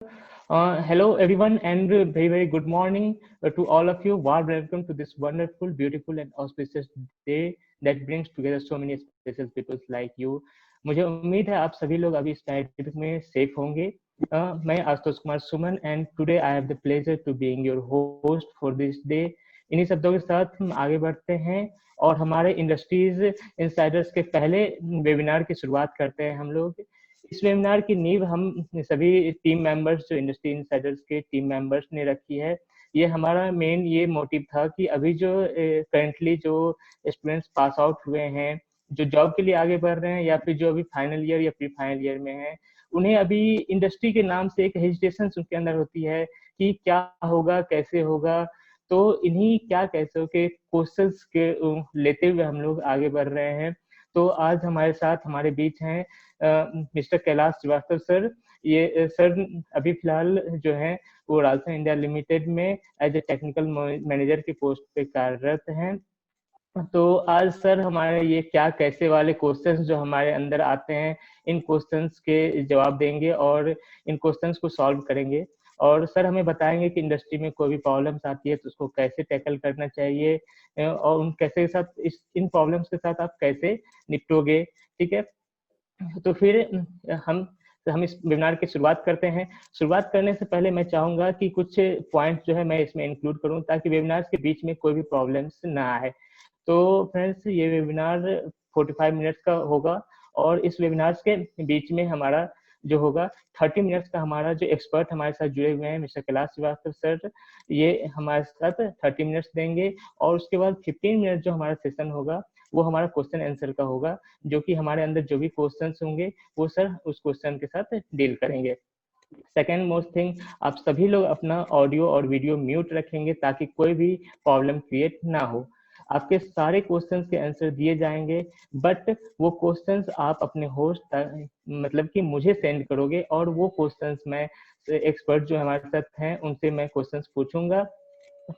Hello, everyone, and very, very good morning to all of you. Warm welcome to this wonderful, beautiful, and auspicious day that brings together so many special people like you. मुझे उम्मीद है आप सभी लोग अभी इस time में safe होंगे. मैं Ashutosh Kumar Suman and today I have the pleasure to being your host for this day. इन्हीं शब्दों के साथ हम आगे बढ़ते हैं और हमारे इंडस्ट्रीज इंसाइडर्स के पहले वेबिनार की शुरुआत करते हैं हम लोग. इस वेबिनार की नींव हम सभी टीम मेंबर्स जो इंडस्ट्री इनसाइडर्स के टीम मेंबर्स ने रखी है. ये हमारा मेन ये मोटिव था कि अभी जो करंटली जो स्टूडेंट्स पास आउट हुए हैं, जो जॉब के लिए आगे बढ़ रहे हैं या फिर जो अभी फाइनल ईयर या प्री फाइनल ईयर में हैं, उन्हें अभी इंडस्ट्री के नाम से एक हेजिटेशन उनके अंदर होती है कि क्या होगा, कैसे होगा. तो इन्हीं क्या कैसे के क्वेश्चंस के लेते हुए हम लोग आगे बढ़ रहे हैं. तो आज हमारे साथ हमारे बीच हैं मिस्टर कैलाश श्रीवास्तव सर. ये सर अभी फिलहाल जो है वो राल्सन इंडिया लिमिटेड में एज ए टेक्निकल मैनेजर की पोस्ट पे कार्यरत हैं. तो आज सर हमारे ये क्या कैसे वाले क्वेश्चंस जो हमारे अंदर आते हैं, इन क्वेश्चंस के जवाब देंगे और इन क्वेश्चंस को सॉल्व करेंगे. और सर हमें बताएंगे कि इंडस्ट्री में कोई भी प्रॉब्लम्स आती है तो उसको कैसे टैकल करना चाहिए और उन कैसे के साथ इन प्रॉब्लम्स के साथ आप कैसे निपटोगे. ठीक है. तो फिर हम हम इस वेबिनार की शुरुआत करते हैं. शुरुआत करने से पहले मैं चाहूंगा कि कुछ पॉइंट जो है मैं इसमें इंक्लूड करूं ताकि वेबिनार के बीच में कोई भी प्रॉब्लम्स ना आए. तो फ्रेंड्स ये वेबिनार 45 मिनट्स का होगा और इस वेबिनार के बीच में हमारा जो होगा 30 मिनट्स का हमारा जो एक्सपर्ट हमारे साथ जुड़े हुए हैं मिस्टर कैलाश श्रीवास्तव सर, ये हमारे साथ 30 मिनट्स देंगे. और उसके बाद 15 मिनट जो हमारा सेशन होगा वो हमारा क्वेश्चन आंसर का होगा, जो कि हमारे अंदर जो भी क्वेश्चंस होंगे वो सर उस क्वेश्चन के साथ डील करेंगे. सेकेंड मोस्ट थिंग, आप सभी लोग अपना ऑडियो और वीडियो म्यूट रखेंगे ताकि कोई भी प्रॉब्लम क्रिएट ना हो. आपके सारे क्वेश्चंस के आंसर दिए जाएंगे, बट वो क्वेश्चंस आप अपने होस्ट मतलब कि मुझे सेंड करोगे और वो क्वेश्चंस मैं एक्सपर्ट जो हमारे साथ हैं उनसे मैं क्वेश्चंस पूछूंगा.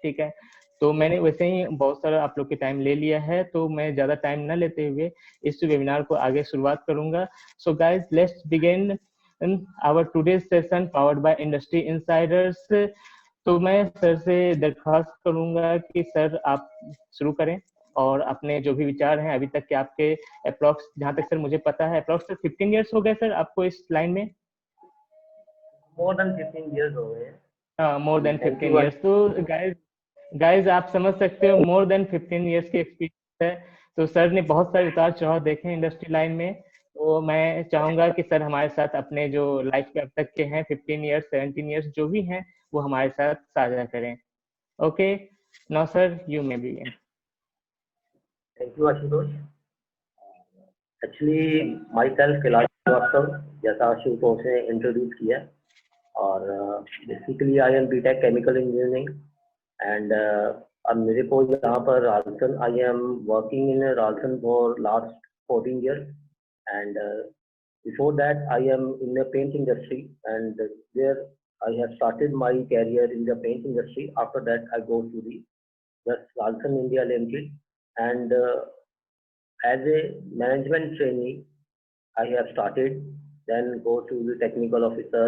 ठीक है. तो मैंने वैसे ही बहुत सारा आप लोग के टाइम ले लिया है, तो मैं ज्यादा टाइम न लेते हुए इस वेबिनार को आगे शुरुआत करूंगा. So guys let's begin our today's session powered by industry insiders. तो मैं सर से दरख्वास्त करूंगा कि सर आप शुरू करें और अपने जो भी विचार हैं अभी तक के आपके अप्रोक्स, जहां तक सर मुझे पता है अप्रोक्स 15 ईयर्स हो गए सर आपको इस लाइन में. More than 15 years हो गए. More than Thank 15 you. Years. तो गाइज गाइज आप समझ सकते हो मोर देन 15 ईयर्स की एक्सपीरियंस है. तो सर ने बहुत सारे उतार चढ़ाव देखे हैं इंडस्ट्री लाइन में. तो मैं चाहूंगा कि सर हमारे साथ अपने जो लाइफ के अब तक के हैं 15 ईयर्स 17 ईयर्स जो भी हैं वो हमारे साथ साझा करें. Okay. Now sir you may begin. Thank you, Ashutosh. Actually, myself Kailash Srivastava, जैसा आशुतोष ने इंट्रोड्यूस किया. और basically I am BTech chemical engineering and अब मेरे को यहाँ पर Ralson, I am working in Ralson for last 14 years. And before that I am in the paint industry, and there I have started my career in the paint industry. After that I go to the Raalson India Limited, and as a management trainee I have started, then go to the technical officer,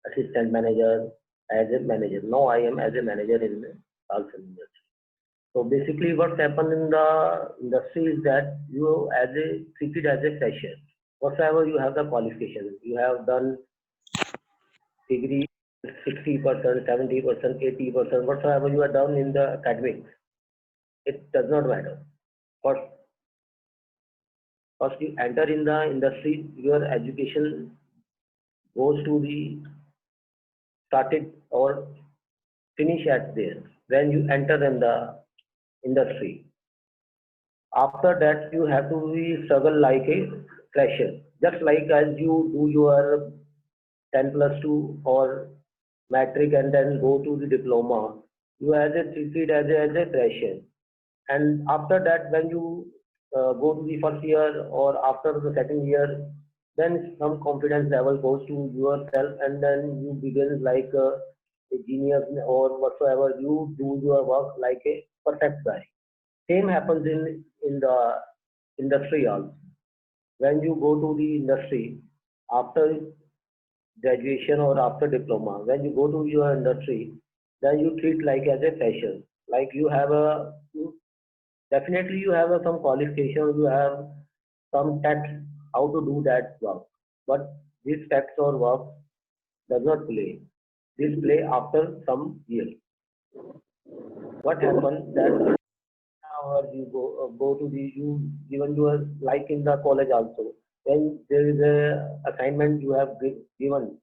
assistant manager, as a manager. Now I am as a manager in the Raalson industry. So basically what happened in the industry is that you as a treated as a fresher. Whatever you have the qualification, you have done degree 60%, 70%, 80%, whatsoever you have done in the academics, it does not matter. First, first you enter in the industry, your education goes to the started or finish at there when you enter in the industry. After that you have to be struggle like a fresher, just like as you do your 10+2 or matric and then go to the diploma, you as a treated as a fresher. And after that when you go to the first year or after the second year, then some confidence level goes to yourself, and then you begin like a genius or whatsoever, you do your work like a perfect guy. Same happens in the industry also. When you go to the industry, after graduation or after diploma, when you go to your industry, then you treat like as a fashion. Like definitely you have some qualification, you have some tax how to do that work. But this tax or work does not play. This play after some years. What happens that or you go to the you even you are like in the college also when there is a assignment you have given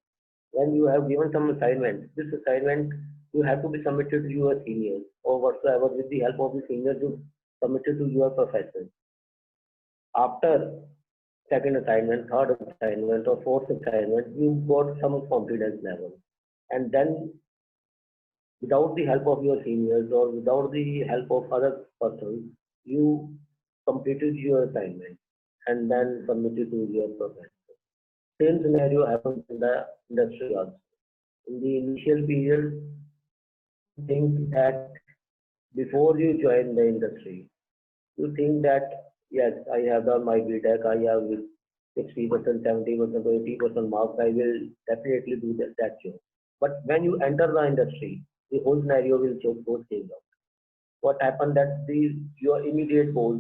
when you have given some assignment, this assignment you have to be submitted to your seniors or whatsoever with the help of the seniors you submitted to your professor. After second assignment, third assignment or fourth assignment, you got some confidence level. And then without the help of your seniors or without the help of other persons, you completed your assignment and then submitted to your professor. Same scenario happens in the industry also. In the initial period, think that before you join the industry, you think that yes, I have done my BTech, I have 60%, 70%, or 80% marks, I will definitely do that job. But when you enter the industry, the whole scenario will change out. What happened that your immediate boss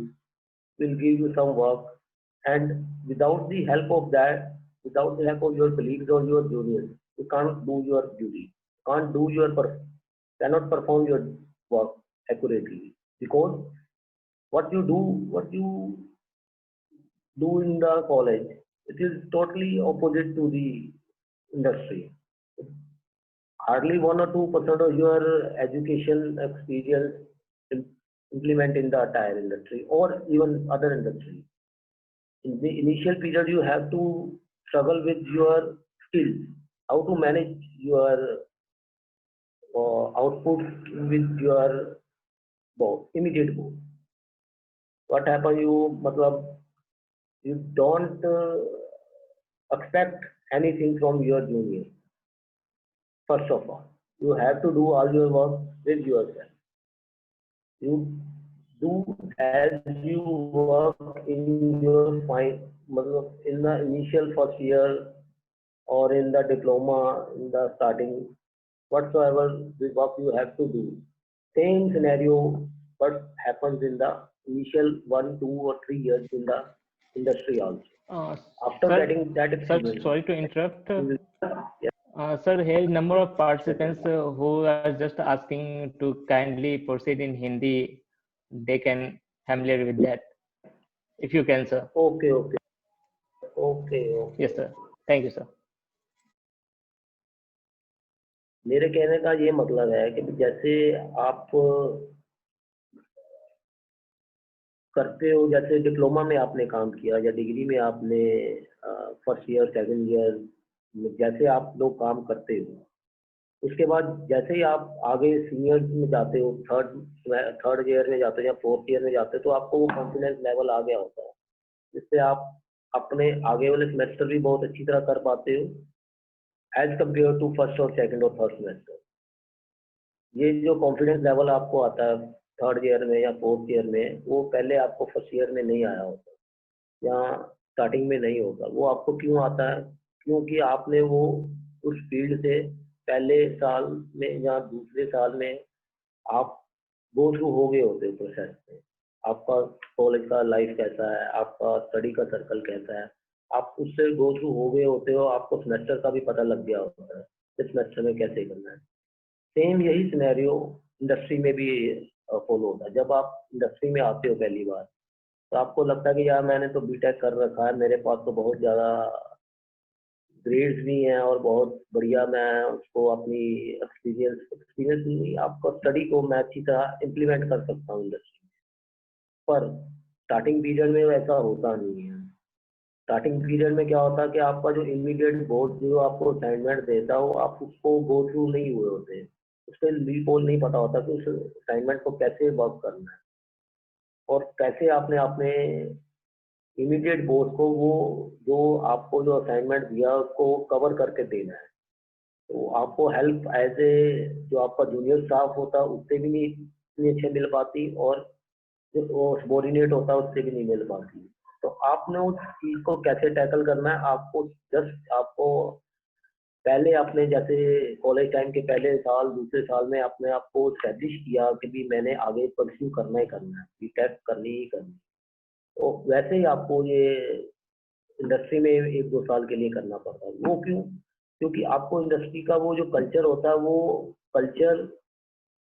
will give you some work, and without the help of that, without the help of your colleagues or your juniors, you can't do your duty, can't do cannot perform your work accurately because what you do in the college, it is totally opposite to the industry. Hardly 1 or 2% of your education experience implement in the tire industry or even other industry. In the initial period, you have to struggle with your skills, how to manage your output with your immediate boss. What happen you don't expect anything from your junior. First of all, you have to do all your work with yourself. You do as you work in your in the initial first year or in the diploma in the starting, whatsoever the work you have to do. Same scenario, what happens in the initial 1, 2, or 3 years in the industry also. Uh, After sir, getting that sir, experience, sorry to interrupt. you will, yes, Sir, here number of yes, yes. participants who are just asking to kindly proceed in Hindi. They can familiar with that. If you can, sir. Okay, okay, okay, Yes, okay. sir. Thank you, sir. मेरे कहने का ये मतलब है कि जैसे आप करते हो, जैसे डिप्लोमा में आपने काम किया या डिग्री में आपने फर्स्ट ईयर सेकंड ईयर जैसे आप लोग काम करते हो, उसके बाद जैसे ही आप आगे सीनियर में जाते हो, थर्ड ईयर में जाते हो या फोर्थ ईयर में जाते हो, तो आपको वो कॉन्फिडेंस लेवल आ गया होता है जिससे आप अपने आगे वाले सेमेस्टर भी बहुत अच्छी तरह कर पाते हो एज कम्पेयर टू फर्स्ट और सेकंड और थर्ड सेमेस्टर। ये जो कॉन्फिडेंस लेवल आपको आता है थर्ड ईयर में या फोर्थ ईयर में, वो पहले आपको फर्स्ट ईयर में नहीं आया होता या स्टार्टिंग में नहीं होगा। वो आपको क्यों आता है? क्योंकि आपने वो उस फील्ड से पहले साल में या दूसरे साल में आप गो थ्रू हो गए होते हो प्रोसेस में। आपका कॉलेज का लाइफ कैसा है, आपका स्टडी का सर्कल कैसा है, आप उससे गो थ्रू हो गए होते हो। आपको सेमेस्टर का भी पता लग गया होता है इस सेमेस्टर में कैसे करना है। सेम यही सिनेरियो इंडस्ट्री में भी फॉलो होता है। जब आप इंडस्ट्री में आते हो पहली बार, तो आपको लगता है कि यार मैंने तो बीटेक कर रखा है, मेरे पास तो बहुत ज़्यादा ग्रेड्स भी हैं और बहुत बढ़िया मैं उसको अपनी एक्सपीरियंस नहीं, आपको स्टडी को मैं अच्छी तरह इम्प्लीमेंट कर सकता हूँ इंडस्ट्री में। पर स्टार्टिंग पीरियड में वैसा होता नहीं है। स्टार्टिंग पीरियड में क्या होता है कि आपका जो इमीडिएट बोर्ड जो आपको असाइनमेंट देता हो, आप उसको गो थ्रू नहीं हुए होते, उसके लीप होल नहीं पता होता कि उस असाइनमेंट को कैसे वर्क करना है और कैसे आपने अपने इमीडिएट बोर्ड को वो जो आपको जो असाइनमेंट दिया उसको कवर करके देना है। तो आपको हेल्प एज ए जो आपका जूनियर स्टाफ होता है उससे भी नहीं इतनी अच्छी मिल पाती और जो सबॉर्डिनेट होता है उससे भी नहीं मिल पाती। तो आपने उस चीज को कैसे टैकल करना है, आपको जस्ट आपको पहले आपने जैसे कॉलेज टाइम के पहले साल दूसरे साल में अपने आप को स्टैब्लिश किया कि भी मैंने आगे परस्यू करना ही करना है, बीटेक करनी ही करनी है, तो वैसे ही आपको ये इंडस्ट्री में 1-2 साल के लिए करना पड़ता है। वो क्यों? क्योंकि आपको इंडस्ट्री का वो जो कल्चर होता है वो कल्चर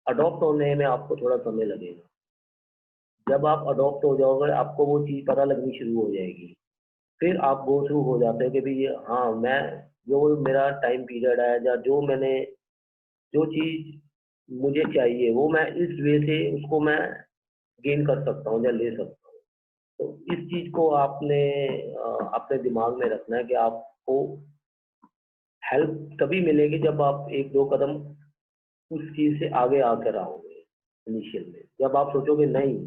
अडॉप्ट होने में आपको थोड़ा समय लगेगा। जब आप अडॉप्ट हो जाओगे आपको वो चीज़ पता लगनी शुरू हो जाएगी, फिर आप गो थ्रू हो जाते हो कि भाई हाँ मैं जो मेरा टाइम पीरियड है या जो मैंने जो चीज़ मुझे चाहिए वो मैं इस वे से उसको मैं गेन कर सकता हूँ या ले सकता हूँ। तो इस चीज़ को आपने अपने दिमाग में रखना है कि आपको हेल्प तभी मिलेगी जब आप 1-2 कदम उस चीज़ से आगे आकर आओगे। इनिशियल में जब आप सोचोगे नहीं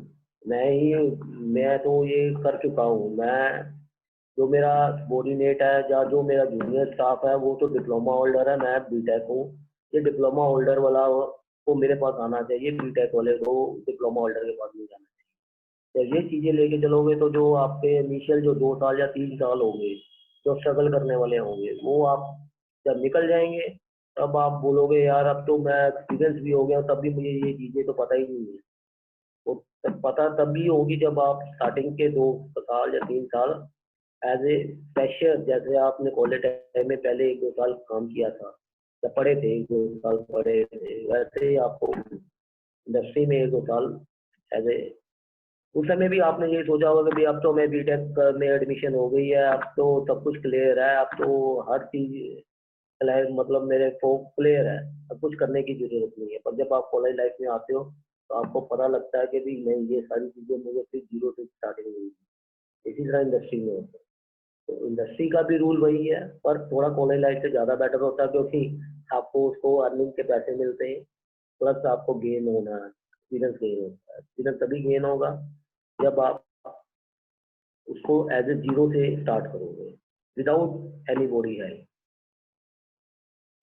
मैं तो ये कर चुका हूँ, मैं जो मेरा सबॉर्डिनेट है या जो मेरा जूनियर स्टाफ है वो तो डिप्लोमा होल्डर है, मैं बीटेक हूँ, ये डिप्लोमा होल्डर वाला को मेरे पास आना चाहिए, बीटेक वाले को डिप्लोमा होल्डर के पास नहीं जाना चाहिए। जब ये चीज़ें लेके चलोगे तो जो आपके इनिशियल जो 2 साल या 3 साल होंगे जो स्ट्रगल करने वाले होंगे वो आप जब निकल जाएंगे तब आप बोलोगे यार अब तो मैं एक्सपीरियंस भी हो गया तब भी मुझे ये चीज़ें तो पता ही नहीं है। वो तब पता तभी होगी जब आप स्टार्टिंग के 2 साल या 3 साल एज ए फ्रेशर, जैसे आपने कॉलेज टाइम में पहले 1-2 साल काम किया था या पढ़े थे 1-2 साल पढ़े थे, वैसे ही आपको इंडस्ट्री में 1-2 साल एज ए उस समय भी आपने ये सोचा होगा कि भाई अब तो मैं बीटेक में एडमिशन हो गई है, अब तो सब कुछ क्लियर है, अब तो हर चीज मतलब मेरे को क्लियर है, अब कुछ करने की जरूरत नहीं है। पर जब आप कॉलेज लाइफ में आते हो तो आपको पता लगता है कि भाई नहीं ये सारी चीजें मुझे फिर जीरो से स्टार्टिंग हुई। इसी तरह इंडस्ट्री में होता है। तो इंडस्ट्री का भी रूल वही है पर थोड़ा कॉलेज लाइफ से ज़्यादा बेटर होता है क्योंकि आपको उसको अर्निंग के पैसे मिलते हैं, प्लस आपको गेन होना है, एक्सपीरियंस गेन होता है। एक्सपीरियंस तभी गेन होगा जब आप उसको एज ए जीरो से स्टार्ट करोगे विदाउट एनी बॉडी है।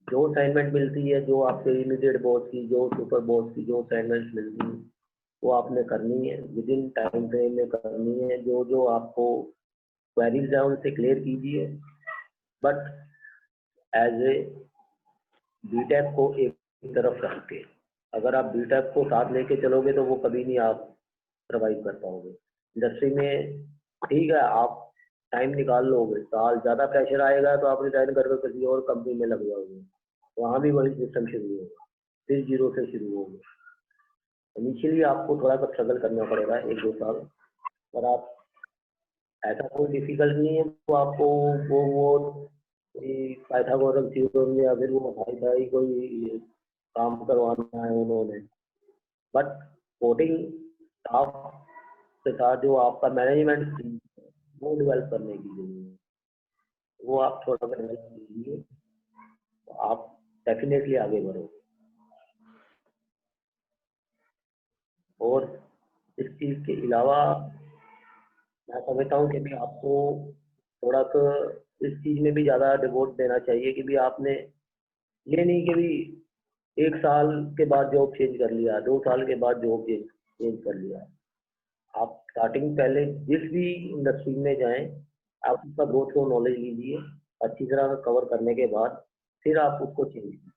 जो असाइनमेंट मिलती है, जो आपके इमीडिएट बॉस की, जो सुपर बॉस की जो असाइनमेंट मिलती है वो आपने करनी है, विद इन टाइम फ्रेम में करनी है। जो जो आपको क्वेरीज है उनसे क्लियर कीजिए, बट एज ए बीटेक को एक तरफ रख के, अगर आप बीटेक को साथ लेके चलोगे तो वो कभी नहीं आप सर्वाइव कर पाओगे इंडस्ट्री में। ठीक है आप टाइम निकाल लोगे, साल ज़्यादा प्रेशर आएगा तो आप रिटायर करके किसी और कंपनी में लग जाओगे, वहाँ भी वही सिस्टम शुरू होगा, फिर जीरो से शुरू होगा। इनिशियली आपको थोड़ा सा स्ट्रगल करना पड़ेगा 1-2 साल, पर आप ऐसा कोई डिफिकल्ट नहीं है वो आपको वो पाइथागोरस थ्योरम या फिर वो हाई फाई कोई काम करवाना है उन्होंने, बट कोडिंग स्टाफ के साथ जो आपका मैनेजमेंट वो डेवलप करने की जरूरत है, वो आप थोड़ा सा डेवलप कीजिए तो आप डेफिनेटली आगे बढ़ोगे। और इस चीज़ के अलावा मैं समझता हूँ कि भी आपको थोड़ा सा इस चीज़ में भी ज़्यादा डिवोट देना चाहिए कि भी आपने ये नहीं कि भी 1 साल के बाद जॉब चेंज कर लिया, 2 साल के बाद जॉब चेंज कर लिया। आप स्टार्टिंग पहले जिस भी इंडस्ट्री में जाएं आप उसका ग्रोथ को नॉलेज लीजिए, अच्छी तरह कवर करने के बाद फिर आप उसको चेंज कीजिए।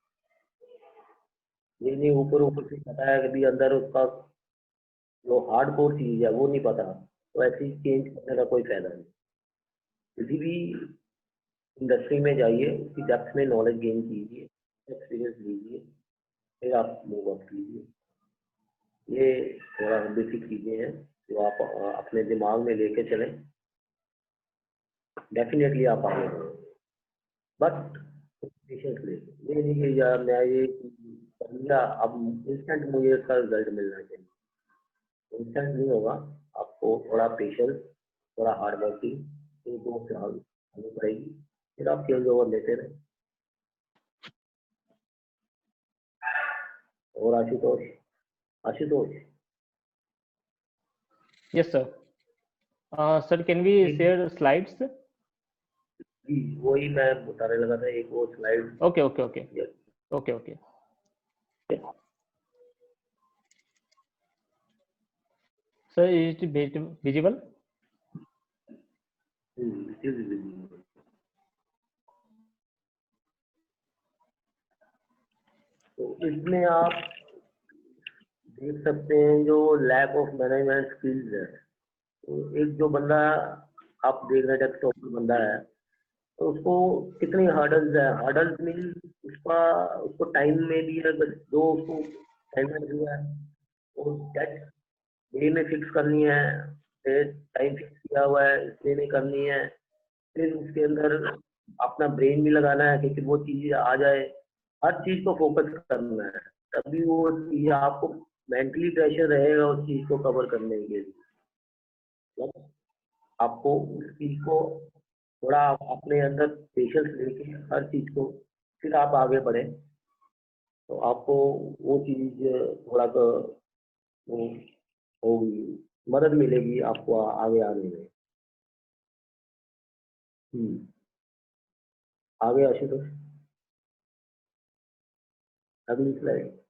ये नहीं ऊपर ऊपर से पता है कि भी अंदर उसका जो हार्ड कोर चीज़ है वो नहीं पता, तो ऐसी चेंज करने का कोई फायदा नहीं। किसी भी इंडस्ट्री में जाइए, उसकी डेप्थ में नॉलेज गेन कीजिए, एक्सपीरियंस लीजिए, फिर आप मूव अप कीजिए। ये थोड़ा बेसिक चीज़ें हैं जो आप अपने दिमाग में लेके चलें, डेफिनेटली आप आगे बढ़ोगे। बट पेशेंस ले, ये नहीं कि यार मैं ये कर लिया अब इंस्टेंट मुझे इसका रिजल्ट मिलना चाहिए, इंस्टेंट नहीं होगा। आपको थोड़ा पेशेंस, थोड़ा हार्ड वर्किंग 1-2 साल करनी पड़ेगी, फिर आप चेंज ओवर लेते रहे। और Ashutosh, Ashutosh Yes, sir. Sir, can we एक share slides? जी वही मैं बताने लगा था, एक वो slide. Okay, okay, okay, okay, okay. Sir, is it visible? इसमें आप देख सकते हैं जो लैक ऑफ मैनेजमेंट स्किल्स है। तो एक जो बंदा आप देख रहे हैं डेस्कटॉप बंदा है, तो उसको कितनी हर्डल्स है, हर्डल्स मीन उसका उसको टाइम में भी है, जो उसको टाइम दिया है वो डेट डे में फिक्स करनी है, फिर टाइम फिक्स किया हुआ है इसलिए में करनी है, फिर उसके अंदर अपना ब्रेन भी लगाना है कि वो चीज़ आ जाए, हर चीज़ को फोकस करना है, तभी वो चीज़ आपको मेंटली प्रेशर रहेगा उस चीज़ को कवर करने के लिए। मतलब आपको उस चीज़ को थोड़ा अपने अंदर पेशेंस लेके हर चीज़ को फिर आप आगे बढ़े, तो आपको वो चीज़ थोड़ा वो होगी, मदद मिलेगी आपको आगे आने में। आगे आशुतोष, अगली स्लाइड।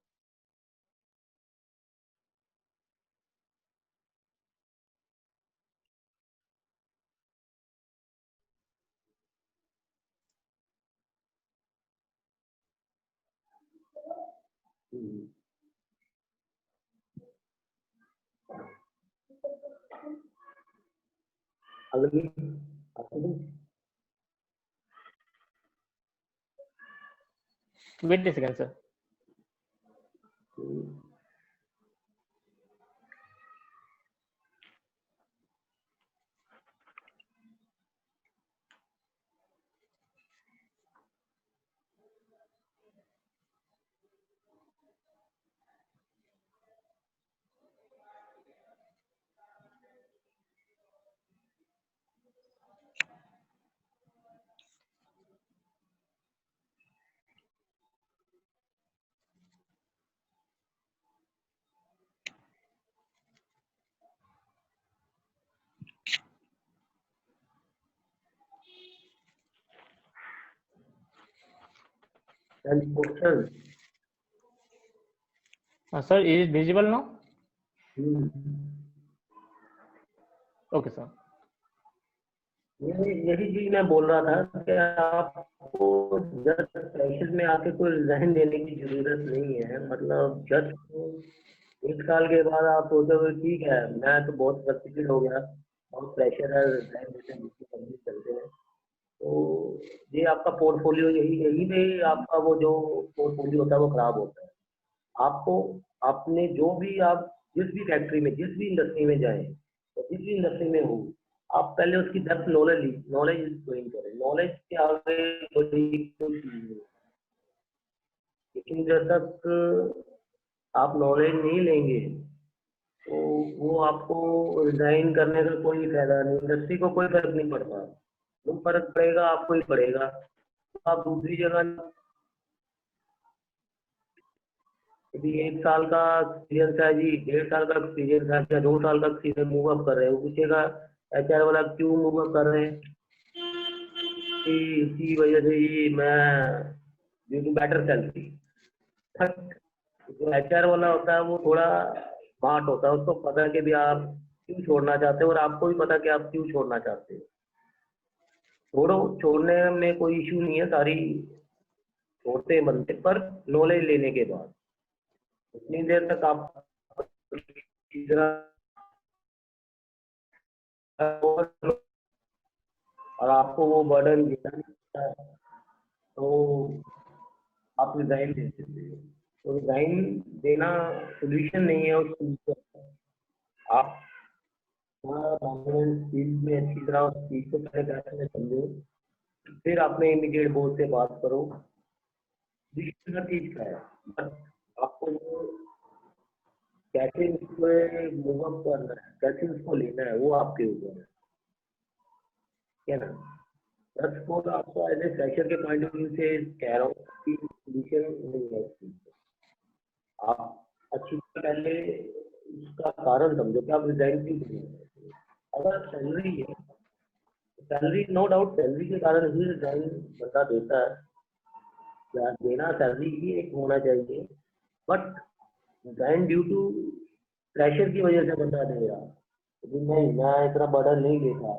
अगली Wait a second, sir. Question. Sir, is it visible now? Okay, sir. यही चीज मैं बोल रहा था कि आपको जस्ट प्रेशर में आके कोई रिजाइन देने की जरूरत नहीं है। मतलब जस्ट एक साल के बाद आप सोचोगे ठीक है मैं तो बहुत फ्रस्ट्रेटेड हो गया, बहुत प्रेशर है, रिजाइन देते हैं चलते हैं, तो ये आपका पोर्टफोलियो यही यही में आपका वो जो पोर्टफोलियो होता है वो खराब होता है। आपको आपने जो भी आप जिस भी फैक्ट्री में जिस भी इंडस्ट्री में जाएं, तो जिस भी इंडस्ट्री में हो, आप पहले उसकी डेप्थ नॉलेज नॉलेज गेन करें। नॉलेज के आगे कोई चीज नहीं। लेकिन जब तक आप नॉलेज नहीं लेंगे तो वो आपको रिजाइन करने का कोई फायदा नहीं, इंडस्ट्री को कोई फर्क नहीं पड़ता। जो फर्क पड़ेगा आपको ही पड़ेगा, तो आप दूसरी जगह यदि एक साल का एक्सपीरियंस है जी, 1.5 साल का एक्सपीरियंस है या 2 साल का एक्सपीरियंस मूव अप कर रहे हो, पूछेगा एचआर वाला क्यों मूव अप कर रहे हैं, कि इसी वजह से ही मैं ड्यू टू बेटर सैलरी। जो एचआर वाला होता है वो थोड़ा स्मार्ट होता है, उसको पता है कि भी आप क्यों छोड़ना चाहते हो और आपको भी पता है कि आप क्यों छोड़ना चाहते हो। छोड़ो, छोड़ने में कोई इशू नहीं है, सारी छोड़ते हैं बंदे, पर नॉलेज लेने के बाद उतनी देर तक आप और आपको वो बर्डन देना नहीं पड़ता है, तो आप रिजाइन दे सकते हो। तो रिजाइन देना सोल्यूशन नहीं है उस चीज का। आप फील्ड में अच्छी तरह उस चीज को पहले कैसे में समझो, फिर अपने इमीडिएट बॉस से बात करो। डिसीजन हर चीज का है, बस आपको वो कैसे उसको मूव अप करना है, कैसे उसको लेना है, वो आपके ऊपर है, क्या ना। बस सपोज आपको एज ए फ्रेशर के पॉइंट ऑफ व्यू से कह रहा हूँ कि सोल्यूशन नहीं है इस चीज का। आप अच्छी तरह पहले उसका कारण समझो कि आप रिजाइन क्यों करना चाहते हो। अगर सैलरी है, सैलरी नो डाउट सैलरी के कारण ही रिजाइन बंदा देता है, या देना सैलरी ही एक होना चाहिए, but resign due to pressure की वजह से बंदा दे रहा है, नहीं मैं इतना बर्डन नहीं लेता,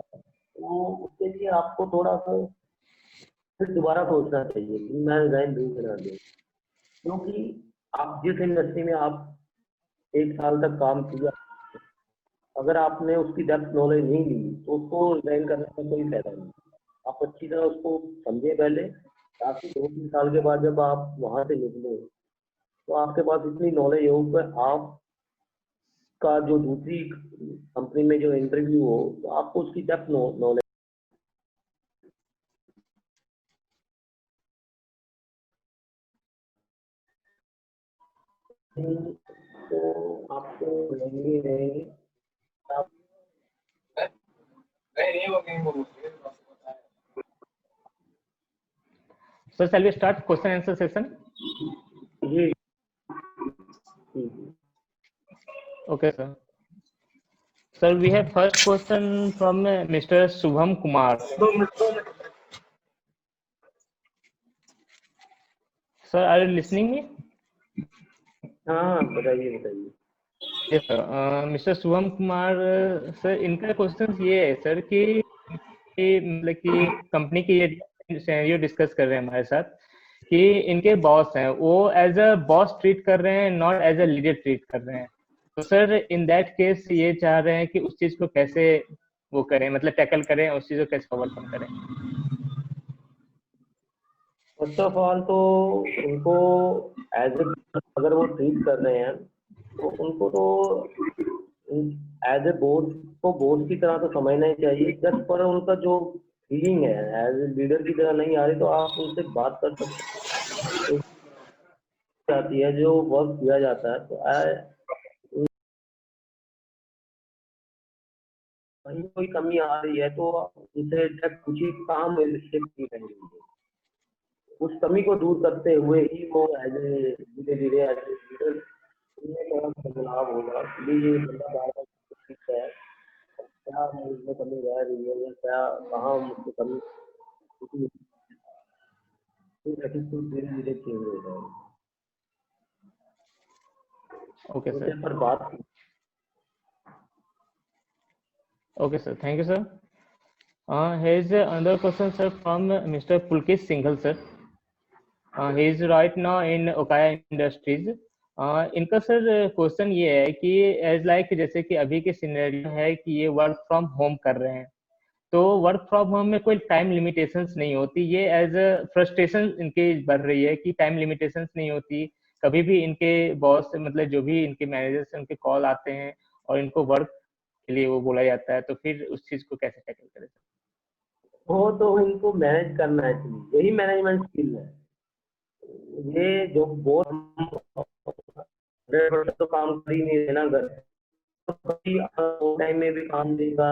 तो उसके लिए आपको थोड़ा सा फिर दोबारा सोचना चाहिए कि मैं रिजाइन दूँ कि ना दूँ। क्योंकि आप जिस इंडस्ट्री में आप 1 साल तक काम किया, अगर आपने उसकी डेप्थ नॉलेज नहीं ली तो उसको रिजाइन करने का कोई फायदा नहीं। आप अच्छी तरह उसको समझे पहले, ताकि 2-3 साल के बाद जब आप वहां से निकले तो आपके पास इतनी नॉलेज हो कि आपका जो दूसरी कंपनी में जो इंटरव्यू हो तो आपको उसकी डेप्थ नॉलेज। तो आपको रहेंगे आप So shall we start question answer session? ये Okay, sir. Sir, we have first question from Mr. Subham Kumar. Sir, are you listening me? हाँ, बताइए बताइए। Yes, sir. Mr. Subham Kumar, sir, इनका question ये है सर कि मतलब कि कंपनी की ये सिनेरियो डिस्कस कर रहे हैं हमारे साथ कि इनके बॉस हैं वो एज अ बॉस ट्रीट कर रहे हैं, not as a leader treat कर रहे हैं। तो सर इन दैट केस ये चाह रहे हैं कि उस चीज को कैसे वो करें, मतलब टैकल करें, उस चीज को कैसे ओवरकम करें। फर्स्ट ऑफ ऑल तो उनको एज ए, अगर वो ट्रीट कर रहे हैं तो उनको तो एज ए बोस को बोस की तरह तो समझना ही चाहिए। जस्ट पर उनका जो फीलिंग है एज ए लीडर की तरह नहीं आ रही तो आप उनसे बात कर सकते जाती है। जो वर्क किया जाता है तो कहीं कोई कमी आ रही है तो उनसे कुछ ही काम शिफ्ट की रहेंगे, उस कमी को दूर करते हुए ही वो एज ए धीरे धीरे एज ए लीडर थोड़ा बदलाव होगा। इसलिए ये बंदा बार बार सीखता है क्या मुझमें कमी रह रही है या क्या कहाँ मुझसे कमी, एटीट्यूड धीरे धीरे चेंज हो जाएगा। Okay sir. पर बात Okay, sir. Thank you, sir. Here is another question, sir, from Mr. Pulkit Singhal, sir. He is right now in Okaya Industries. इनका सर क्वेश्चन ये है कि एज लाइक जैसे कि अभी के सिनेरियो है कि ये वर्क फ्रॉम होम कर रहे हैं, तो वर्क फ्रॉम होम में कोई टाइम लिमिटेशंस नहीं होती। ये एज अ फ्रस्ट्रेशन इनकी बढ़ रही है कि टाइम लिमिटेशंस नहीं होती, कभी भी इनके बॉस मतलब जो भी इनके मैनेजर्स उनके कॉल आते हैं और इनको वर्क के लिए वो बोला जाता है, तो फिर उस चीज को कैसे टैकल करें। हो तो इनको मैनेज करना है, यही मैनेजमेंट स्किल है। ये जो बहुत 100% तो काम कर ही नहीं देना घर, तो कभी टाइम में भी काम देगा,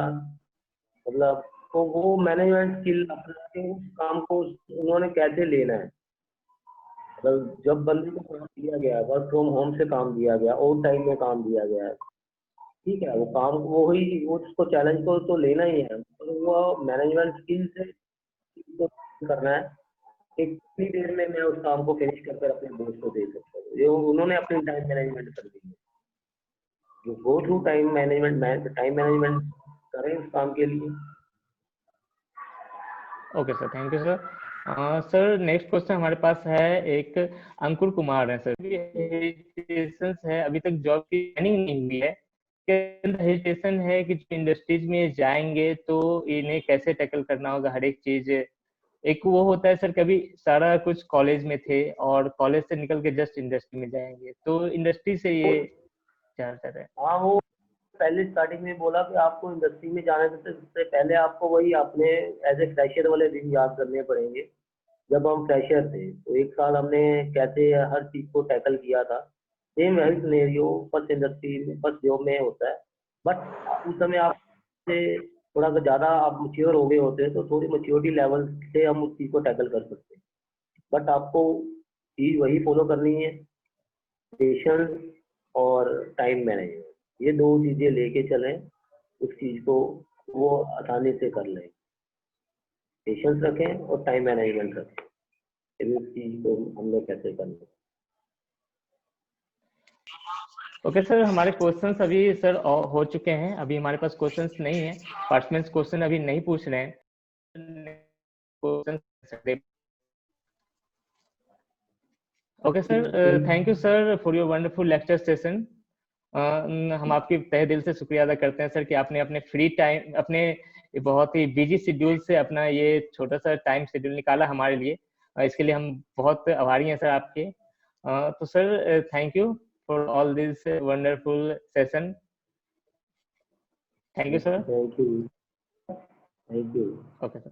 मतलब तो वो मैनेजमेंट स्किल अपना के उस काम को उन्होंने कैसे लेना है। मतलब जब बंदे को काम दिया गया है, वर्क फ्रॉम होम से काम दिया गया, ओवर टाइम में काम दिया गया है, ठीक है, वो काम वो ही वो उसको चैलेंज को तो लेना ही है, तो वो मैनेजमेंट स्किल से तो करना है कि कितनी देर में मैं उस काम को फिनिश कर अपने बॉस को दे सकता हूँ। ये उन्होंने अपनी टाइम मैनेजमेंट कर दी है। जो गो थ्रू टाइम मैनेजमेंट करें उस काम के लिए। Okay sir, thank you sir. Sir next question हमारे पास है एक अंकुर कुमार है सर। हेजिटेशन है, अभी तक जॉब की ट्रेनिंग नहीं हुई है, हेजिटेशन है कि इंडस्ट्रीज में जाएंगे तो इन्हें कैसे टैकल करना होगा हर एक चीज। एक वो होता है सर, कभी सारा कुछ कॉलेज में थे और कॉलेज से निकल के जस्ट इंडस्ट्री में जाएंगे, तो इंडस्ट्री से ये क्या कर रहे हैं। हाँ, वो पहले स्टार्टिंग में बोला कि आपको इंडस्ट्री में जाने से पहले आपको वही अपने एज ए फ्रेशर वाले दिन याद करने पड़ेंगे। जब हम फ्रेशर थे तो 1 साल हमने कैसे हर चीज को टैकल किया था। सेम वही सिनेरियो फर्स्ट इंडस्ट्री में फर्स्ट जॉब में होता है, बट उस समय आप से थोड़ा सा ज्यादा आप मच्योर हो गए होते हैं तो थोड़ी मच्योरिटी लेवल से हम उस चीज को टैकल कर सकते हैं। बट आपको चीज वही फॉलो करनी है, पेशेंस और टाइम मैनेजमेंट, ये दो चीजें लेके चलें, उस चीज को वो आसानी से कर लें। पेशेंस रखें और टाइम मैनेजमेंट रखें, इस चीज को हम लोग कैसे करना। ओके सर, हमारे क्वेश्चंस अभी सर हो चुके हैं, अभी हमारे पास क्वेश्चंस नहीं है, पार्टिसिपेंट्स क्वेश्चन अभी नहीं पूछ रहे हैं। Question okay sir, thank you sir for your wonderful lecture session. हम आपके तहे दिल से शुक्रिया अदा करते हैं सर कि आपने अपने फ्री टाइम, अपने बहुत ही बिजी शेड्यूल से अपना ये छोटा सा टाइम शेड्यूल निकाला हमारे लिए। इसके लिए हम बहुत आभारी हैं सर आपके। तो sir thank you for all this wonderful session. Thank you sir. Thank you. Thank you. Okay sir.